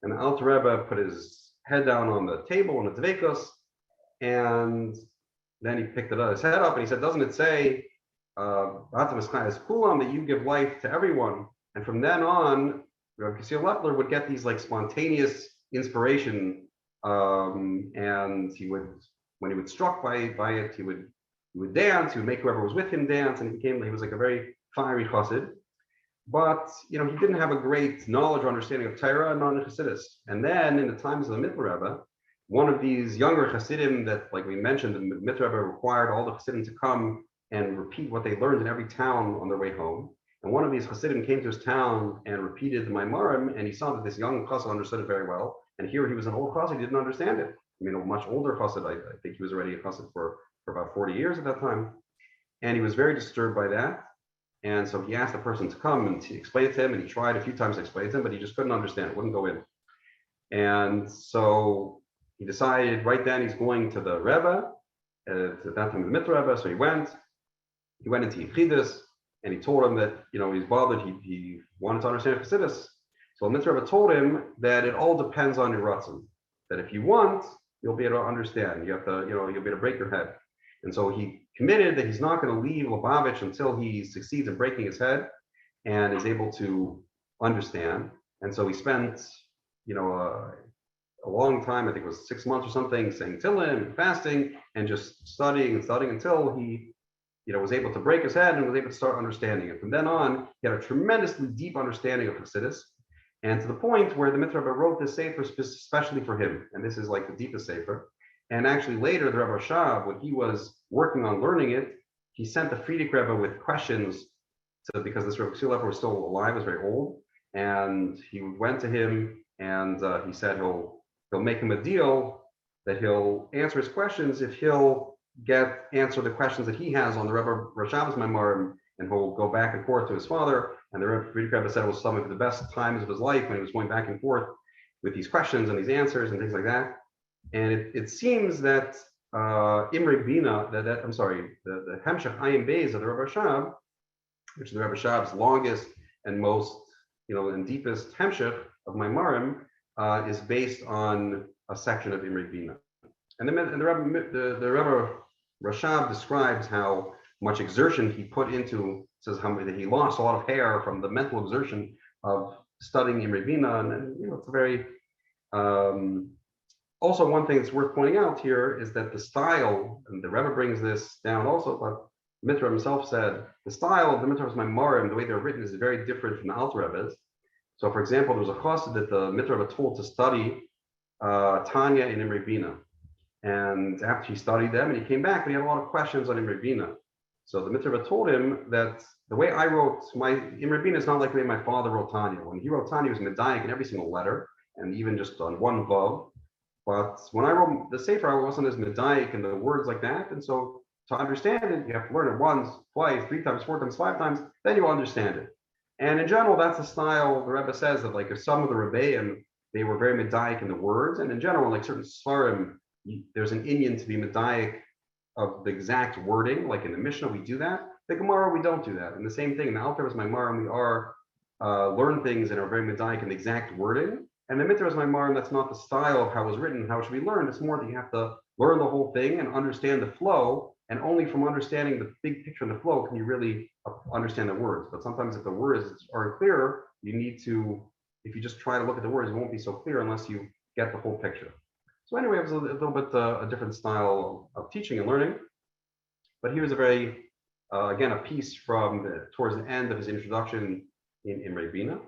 And the Alter Rebbe put his head down on the table on the Dveikus, and then he picked his head up and he said, "Doesn't it say that you give life to everyone?" And from then on, Rabbi Kislev Lepler would get these like spontaneous inspiration, and he would, when he was struck by it, he would dance. He would make whoever was with him dance, and he was like a very fiery chassid. But he didn't have a great knowledge or understanding of Torah and non-Chassidus. And then in the times of the Mitteler Rebbe, one of these younger Chassidim that, like we mentioned, the Mitteler Rebbe required all the Chassidim to come and repeat what they learned in every town on their way home. And one of these Chassidim came to his town and repeated the Maimarim, and he saw that this young Chassid understood it very well. And here he was an old Chassid, he didn't understand it. A much older Chassid. I think he was already a Chassid for about 40 years at that time. And he was very disturbed by that. And so he asked the person to come and to explain it to him, and he tried a few times to explain it to him, but he just couldn't understand it, wouldn't go in. And so he decided right then he's going to the Rebbe, at that time the Mitteler Rebbe. So he went into Chassidus, and he told him that, he's bothered, he wanted to understand Chassidus. So the Mitteler Rebbe told him that it all depends on your ratzon, that if you want, you'll be able to understand. You have to, you'll be able to break your head. And so he committed that he's not going to leave Lubavitch until he succeeds in breaking his head and is able to understand. And so he spent, a long time, I think it was 6 months or something, saying Tehillim and fasting and just studying until he, was able to break his head and was able to start understanding it. From then on, he had a tremendously deep understanding of Chassidus, and to the point where the Mitteler Rebbe wrote this sefer especially for him. And this is like the deepest sefer. And actually later, the Rebbe Rashab, when he was working on learning it, he sent the Frierdiker Rebbe with questions because this Rebbe Kislev was still alive, was very old. And he went to him and he said he'll make him a deal that he'll answer his questions if he'll answer the questions that he has on the Rebbe Rashab's maamer, and he'll go back and forth to his father. And the Frierdiker Rebbe said it was some of the best times of his life when he was going back and forth with these questions and these answers and things like that. And it seems that Imre Bina, the Hemshech Ayin Beis of the Rebbe Rashab, which is the Rebbe Rashab's longest and most, and deepest Hemshech of Maimarim, is based on a section of Imre Bina. And the Rebbe Rashab describes how much exertion he put into, says how that he lost a lot of hair from the mental exertion of studying Imre Bina. And it's a very also, one thing that's worth pointing out here is that the style, and the Rebbe brings this down also, but Mitteler himself said, the style of the Mitteler's maamer, the way they're written, is very different from the Alter Rebbe's. So, for example, there was a chassid that the Mitteler Rebbe told to study Tanya and Imre Bina. And after he studied them, and he came back, and he had a lot of questions on Imre Bina. So the Mitteler Rebbe told him that the way I wrote my Imre Bina is not like the way my father wrote Tanya. When he wrote Tanya, he was medayik in every single letter, and even just on one vav. But when I wrote the sefer, I wasn't as medayik in the words like that. And so to understand it, you have to learn it once, twice, 3 times, 4 times, 5 times, then you understand it. And in general, that's the style the Rebbe says that, like, if some of the Rebbeim, they were very medayik in the words, and in general, like certain svarim, there's an inyan to be medayik of the exact wording, like in the Mishnah, we do that. The Gemara, we don't do that. And the same thing in the Alter Rebbe's maamer, we are learn things that are very medayik in the exact wording. And the Mitteler's maamer, that's not the style of how it was written, how it should be learned. It's more that you have to learn the whole thing and understand the flow. And only from understanding the big picture of the flow can you really understand the words. But sometimes if the words aren't clear, you need to, if you just try to look at the words, it won't be so clear unless you get the whole picture. So anyway, it was a little bit a different style of teaching and learning. But here's a very, again, a piece from towards the end of his introduction in Imre Bina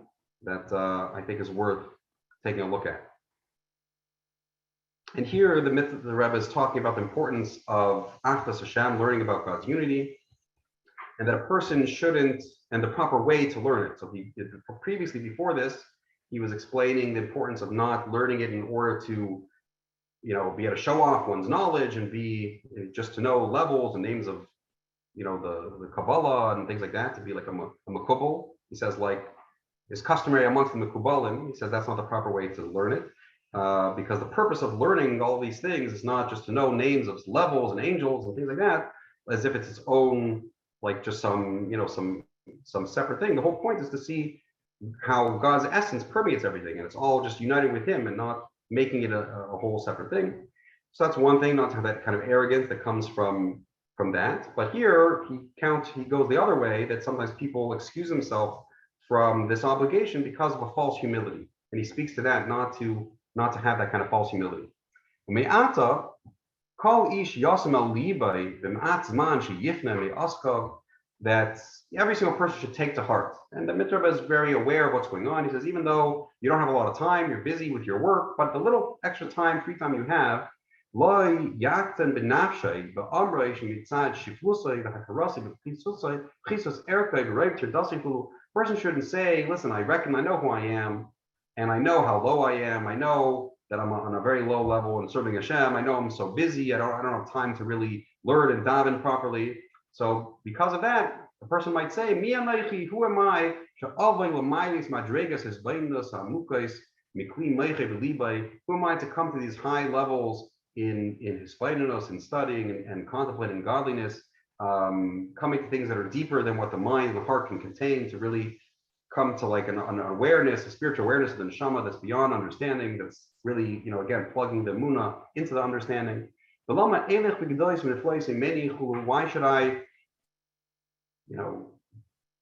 that I think is worth taking a look at. And here the Rebbe is talking about the importance of Achdus Hashem, learning about God's unity, and that a person shouldn't, and the proper way to learn it. So previously, before this, he was explaining the importance of not learning it in order to, be able to show off one's knowledge and be just to know levels and names of, the Kabbalah and things like that, to be like a makubal. He says, like, is customary amongst the Mekubalim. He says that's not the proper way to learn it, because the purpose of learning all these things is not just to know names of levels and angels and things like that, as if it's its own, like just some separate thing. The whole point is to see how God's essence permeates everything, and it's all just uniting with Him and not making it a whole separate thing. So that's one thing, not to have that kind of arrogance that comes from that. But here he goes the other way, that sometimes people excuse themselves from this obligation because of a false humility, and he speaks to that, not to have that kind of false humility. That every single person should take to heart. And the Mitteler Rebbe is very aware of what's going on. He says, even though you don't have a lot of time, you're busy with your work, but the little extra time, free time you have, person shouldn't say, listen, I know who I am, and I know how low I am. I know that I'm on a very low level in serving Hashem. I know I'm so busy. I don't have time to really learn and daven properly. So because of that, a person might say, Mi amaychi, who am I? Who am I to come to these high levels in his fightedness, in studying and contemplating godliness, coming to things that are deeper than what the mind and the heart can contain, to really come to like an awareness, a spiritual awareness of the neshama that's beyond understanding, that's really, again, plugging the muna into the understanding.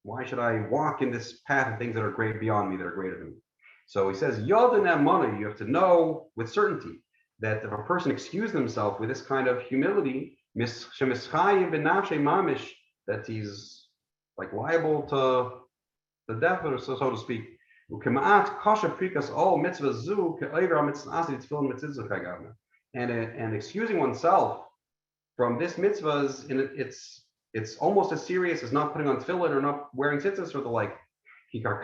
Why should I walk in this path of things that are great beyond me, that are greater than me? So he says, you have to know with certainty that if a person excused himself with this kind of humility, that he's like liable to death, or so to speak. And excusing oneself from this mitzvahs, it's almost as serious as not putting on tefillin or not wearing tzitzis or the like. Because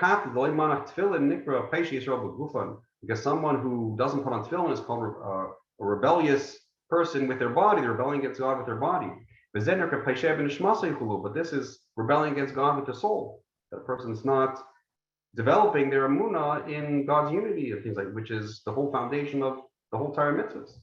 someone who doesn't put on tefillin is called a rebellious person with their body. They're rebelling against God with their body. But this is rebelling against God with the soul. That person's not developing their emunah in God's unity and things like, which is the whole foundation of the whole Torah mitzvahs.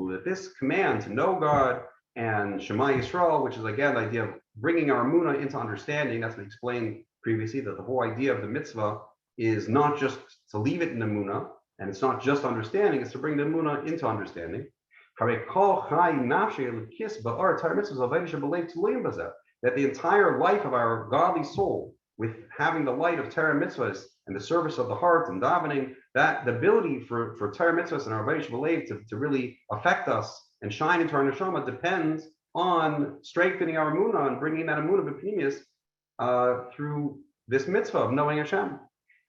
That this command to know God and Shema Yisrael, which is again the idea of bringing our emunah into understanding. That's what we explained previously, that the whole idea of the mitzvah is not just to leave it in emunah, and it's not just understanding, it's to bring the emunah into understanding. That the entire life of our godly soul, with having the light of Torah mitzvahs and the service of the heart and davening, that the ability for Torah mitzvahs and our Vaysh B'Leiv to really affect us and shine into our neshama depends on strengthening our emunah and bringing that emunah b'pnimius through this mitzvah of knowing Hashem.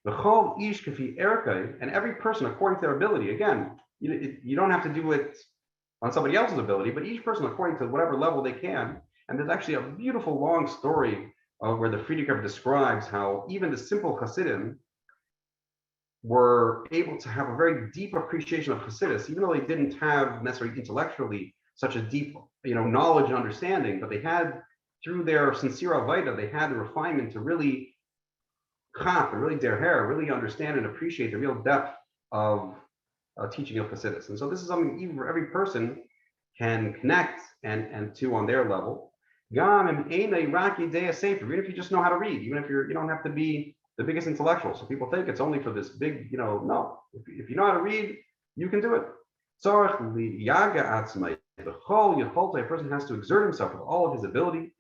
And every person according to their ability. Again, you don't have to do it on somebody else's ability, but each person according to whatever level they can. And there's actually a beautiful long story where the Frierdiker Rebbe describes how even the simple Chassidim were able to have a very deep appreciation of Chassidus, even though they didn't have necessarily intellectually such a deep, knowledge and understanding, but they had, through their sincere avodah, they had the refinement to really really understand and appreciate the real depth of teaching of Chassidus. And so this is something even every person can connect and to on their level. Even if you just know how to read, even if you don't have to be the biggest intellectual. So people think it's only for this big, no. If you know how to read, you can do it. A person has to exert himself with all of his ability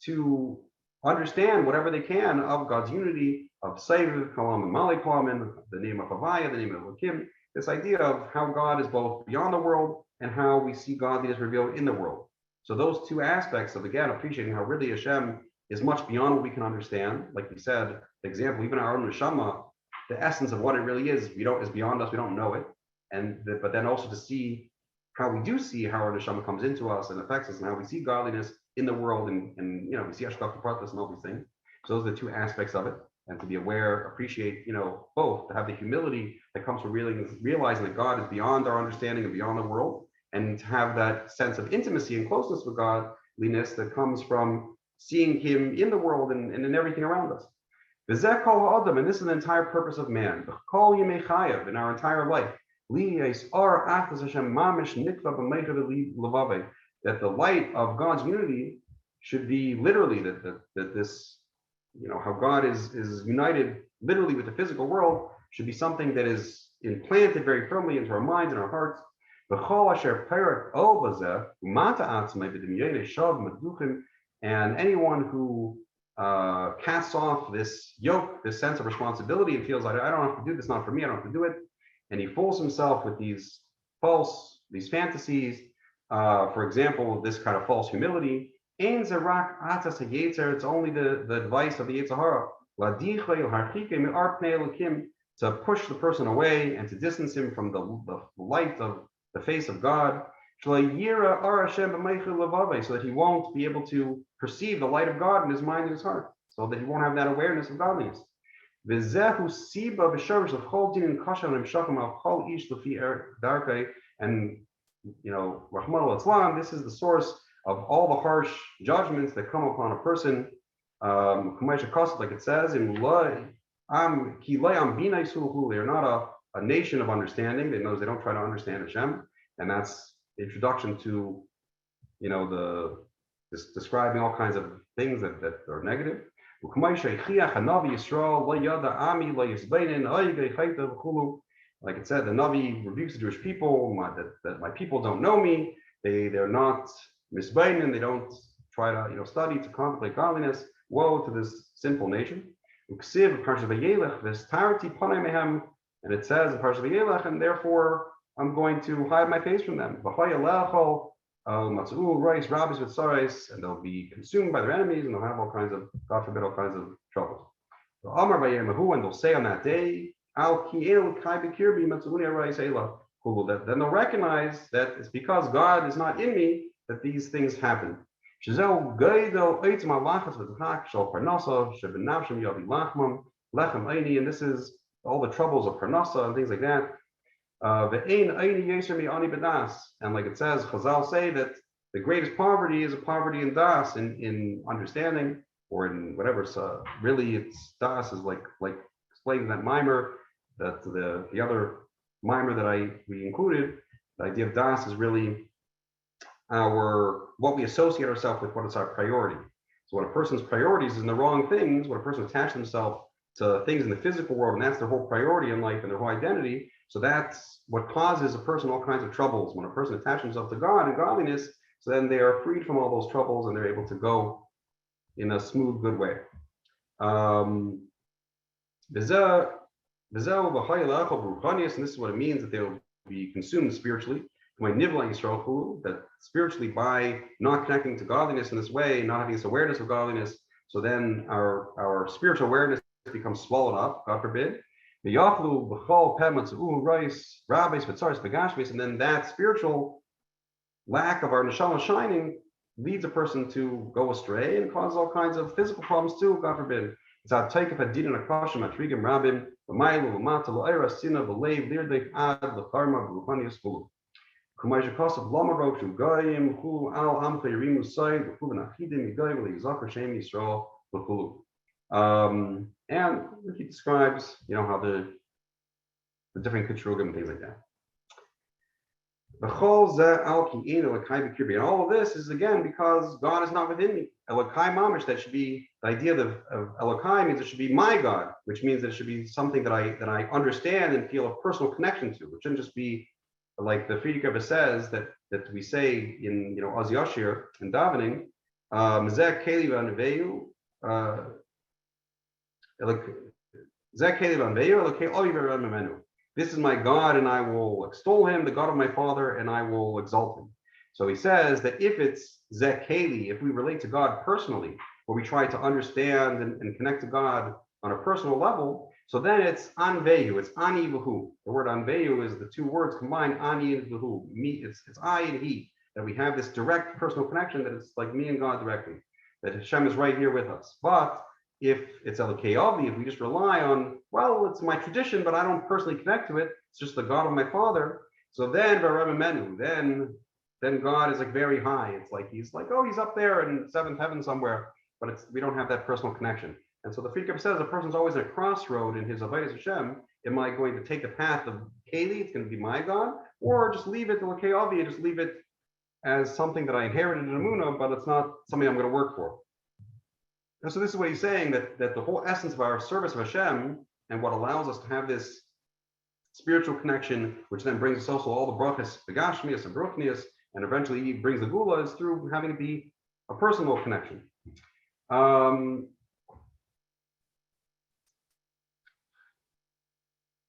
to understand whatever they can of God's unity, of Seiv, Kalam, and Mali Kalam, the name of Havaya, the name of Elokim, this idea of how God is both beyond the world and how we see godliness revealed in the world. So those two aspects of, again, appreciating how really Hashem is much beyond what we can understand. Like we said, the example, even our own neshama, the essence of what it really is beyond us, we don't know it. But then also to see how we do see how our neshama comes into us and affects us, and how we see godliness in the world, and we see Ashkaf Pratis and all these things. So those are the two aspects of it, and to be aware, appreciate, both, to have the humility that comes from realizing that God is beyond our understanding and beyond the world, and to have that sense of intimacy and closeness with godliness that comes from seeing Him in the world and in everything around us. And this is the entire purpose of man, in our entire life. That the light of God's unity should be literally that this, how God is united literally with the physical world, should be something that is implanted very firmly into our minds and our hearts. And anyone who casts off this yoke, this sense of responsibility, and feels like, I don't have to do this, not for me, I don't have to do it, and he fools himself with these fantasies, for example, this kind of false humility, it's only the advice of the Yetzer Hara, to push the person away and to distance him from the light of the face of God, so that he won't be able to perceive the light of God in his mind and his heart, so that he won't have that awareness of godliness. V'zehu siba b'shorish l'chol din kasha l'mshachim al chol ish l'fi darkei. And Rahman al-Islam, this is the source of all the harsh judgments that come upon a person. Like it says in they are not a nation of understanding. They don't try to understand Hashem, and that's the introduction to describing all kinds of things that are negative. Like it said, the Navi rebukes the Jewish people that my people don't know me. They're not misbeinen. They don't try to study to contemplate godliness. Woe to this sinful nation. And it says in Parshat Vayelech, and therefore I'm going to hide my face from them. And they'll be consumed by their enemies, and they'll have all kinds of, God forbid, all kinds of troubles. And they'll say on that day, then they'll recognize that it's because God is not in me that these things happen. And this is all the troubles of parnasa and things like that. And like it says, Chazal say that the greatest poverty is a poverty in das, in understanding, or in whatever. So really, it's das is like explained in that maamer, that the other maamer that we included. The idea of das is really what we associate ourselves with, what is our priority. So when a person's priorities is in the wrong things, when a person attaches themselves to things in the physical world, and that's their whole priority in life and their whole identity, so that's what causes a person all kinds of troubles. When a person attaches himself to God and godliness, so then they are freed from all those troubles and they're able to go in a smooth, good way. And this is what it means that they will be consumed spiritually. That spiritually, by not connecting to godliness in this way, not having this awareness of godliness, so then our spiritual awareness becomes swallowed up, God forbid. And then that spiritual lack of our neshama shining leads a person to go astray and causes all kinds of physical problems too, God forbid. It's our take of hadin and akashim atrigim rabim v'maylu v'mata lo'era sina v'leiv lirdei ad l'charma v'luchanius v'lu. Kumayja kosav lomaro to goyim hu al amcha yirimu side v'hu v'nachidim yigoyim v'lizakar shem yisrael v'chulu. And he describes, how the different kitrugim and things like that. And all of this is again because God is not within me. Elokai mamish, that should be the idea of Elokai means it should be my God, which means that it should be something that I understand and feel a personal connection to. It shouldn't just be like the Friedrich Rebbe says that we say in Oz Yashir in davening, Mezek Keli v'Anveyu. This is my God, and I will extol him, the God of my father, and I will exalt him. So he says that if it's Zekeli, if we relate to God personally, where we try to understand and connect to God on a personal level, so then it's Anveyu, it's Ani V'hu. The word Anveyu is the two words combined, Ani and V'hu. It's I and he, that we have this direct personal connection, that it's like me and God directly, that Hashem is right here with us. But if it's Elokei Avi, if we just rely on, well, it's my tradition, but I don't personally connect to it, it's just the God of my father, so then then God is like very high. It's like he's up there in seventh heaven somewhere, but we don't have that personal connection. And so the Friedrich says a person's always at a crossroad in his avodas Hashem. Am I going to take the path of Keli, it's going to be my God, or just leave it to Elokei Avi, just leave it as something that I inherited in Amunah, but it's not something I'm going to work for. And so this is what he's saying, that the whole essence of our service of Hashem and what allows us to have this spiritual connection, which then brings us also all the brachas, the gashmias and bruchnias, and eventually brings the gula, is through having it be a personal connection. The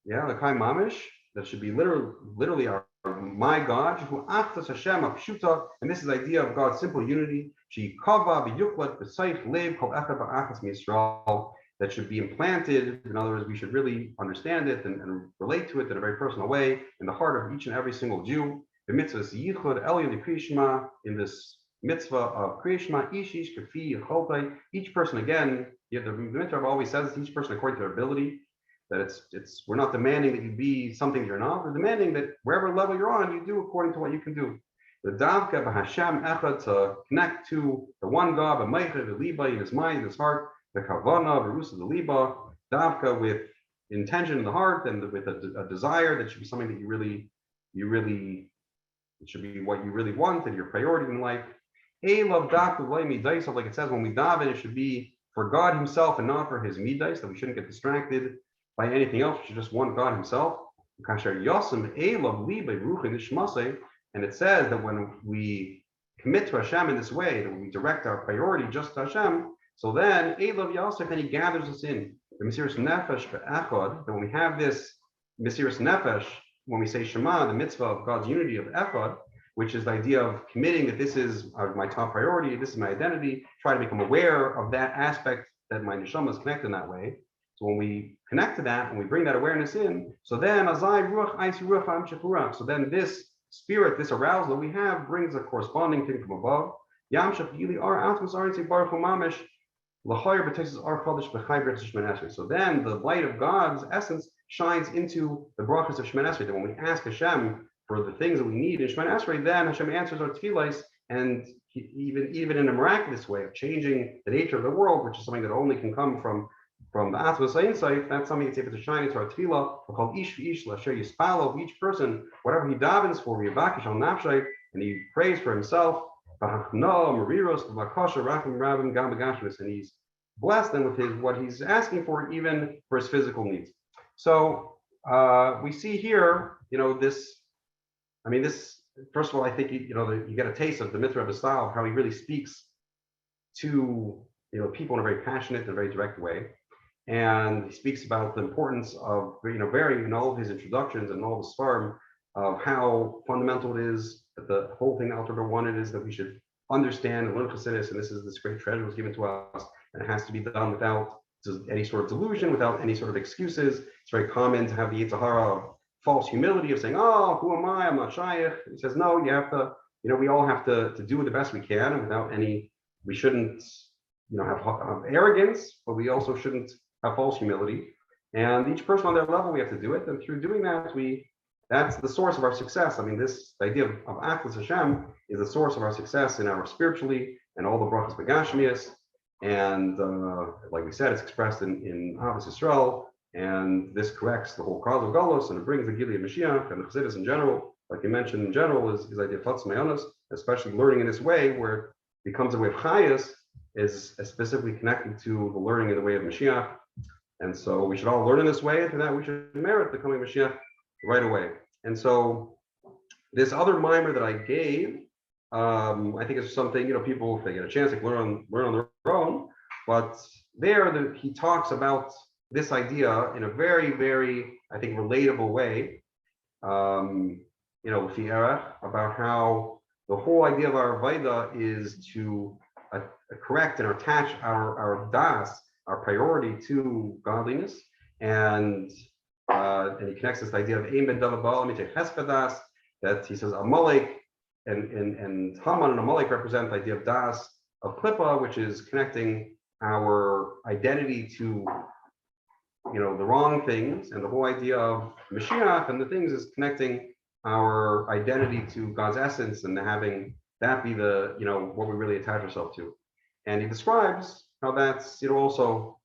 kai mamish, that should be literally my God, and this is the idea of God's simple unity. That should be implanted. In other words, we should really understand it and relate to it in a very personal way in the heart of each and every single Jew. The mitzvah is yichud elyon kriyishma, in this mitzvah of kriyishma, each person again, the Mitteler Rebbe always says each person according to their ability. That we're not demanding that you be something you're not. We're demanding that wherever level you're on, you do according to what you can do. The davka b'Hashem echad, to connect to the one God, the meicher, the liba, in his mind, in his heart, the kavana, the rusa, the liba, davka with intention in the heart and with a desire that should be something that you really, it should be what you really want and your priority in life. Elav davka v'lei midais, like it says when we daven, it should be for God Himself and not for His midais, that we shouldn't get distracted by anything else. We should just want God Himself. And it says that when we commit to Hashem in this way, that when we direct our priority just to Hashem, so then Elav Yosef, and He gathers us in the Mesiras Nefesh Echad. That when we have this Mesiras Nefesh, when we say Shema, the mitzvah of God's unity of Echad, which is the idea of committing that this is my top priority, this is my identity, try to become aware of that aspect that my neshama is connected in that way. So when we connect to that, when we bring that awareness in, so then so then this spirit, this arousal that we have brings a corresponding thing from above. So then the light of God's essence shines into the brachas of Shemoneh Esrei. That when we ask Hashem for the things that we need in Shemoneh Esrei, then Hashem answers our tefillos, and even in a miraculous way of changing the nature of the world, which is something that only can come from the Atzvos Insight. That's something that's able to shine into our tefillah. We're called ish v'ish l'asher yispalo, of each person, whatever he davens for, v'yivakish al nafshay, and he prays for himself, and he's blessed then with what he's asking for, even for his physical needs. So we see here, this. I mean, this. First of all, I think you get a taste of the Mitteler Rebbe style, of how he really speaks to people in a very passionate and very direct way. And he speaks about the importance of varying in all of his introductions and all the sparm of how fundamental it is, that the whole thing that Alter Rebbe wanted is that we should understand and learn Chassidus, and this great treasure was given to us, and it has to be done without any sort of delusion, without any sort of excuses. It's very common to have the Yetzer Hara of false humility, of saying, "Oh, who am I? I'm not shaykh." He says, "No, you have to. We all have to do the best we can, and without any. We shouldn't, have arrogance, but we also shouldn't have false humility. And each person on their level, we have to do it. And through doing that, that's the source of our success. I mean, the idea of Achlis Hashem is the source of our success in our spiritually and all the brachas begashmias. And like we said, it's expressed in Ahavas Yisrael, and this corrects the whole cause of Golos, and it brings the Gili of Mashiach and the Chassidus in general. Like you mentioned, in general, is idea of Chatz Me'onos, especially learning in this way, where it becomes a way of Chayas, is specifically connected to the learning in the way of Mashiach. And so we should all learn in this way, and for that we should merit the coming Mashiach right away. And so this other maamer that I gave, I think it's something, people, if they get a chance, they can learn on their own. But there, he talks about this idea in a very, very, I think, relatable way, with the era, about how the whole idea of our Vaida is to correct and attach our das, our priority, to godliness. And he connects this idea of Ein ben Davabal Hespedas, that he says Amalek and Haman and Amalek represent the idea of das, of Klippa, which is connecting our identity to the wrong things, and the whole idea of Mashiach and the things is connecting our identity to God's essence, and having that be the what we really attach ourselves to. And he describes how that's also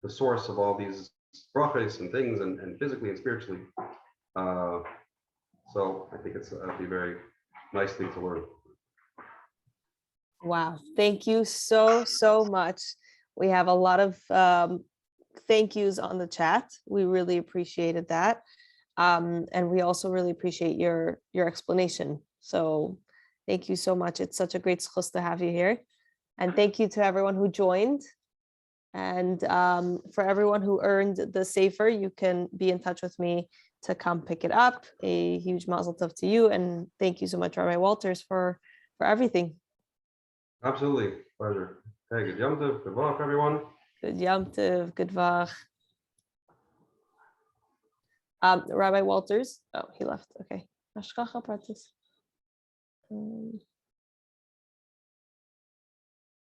the source of all these brachas and things, and physically and spiritually. So I think it'd be very nice thing to learn. Wow, thank you so much. We have a lot of thank yous on the chat. We really appreciated that, and we also really appreciate your explanation. So thank you so much. It's such a great zchus to have you here, and thank you to everyone who joined. And for everyone who earned the sefer, you can be in touch with me to come pick it up. A huge mazel tov to you, and thank you so much, Rabbi Walters, for everything. Absolutely, pleasure. Hey, good Yom Tov, good vach, everyone. Good Yom Tov, good vach. Rabbi Walters. Oh, he left. Okay.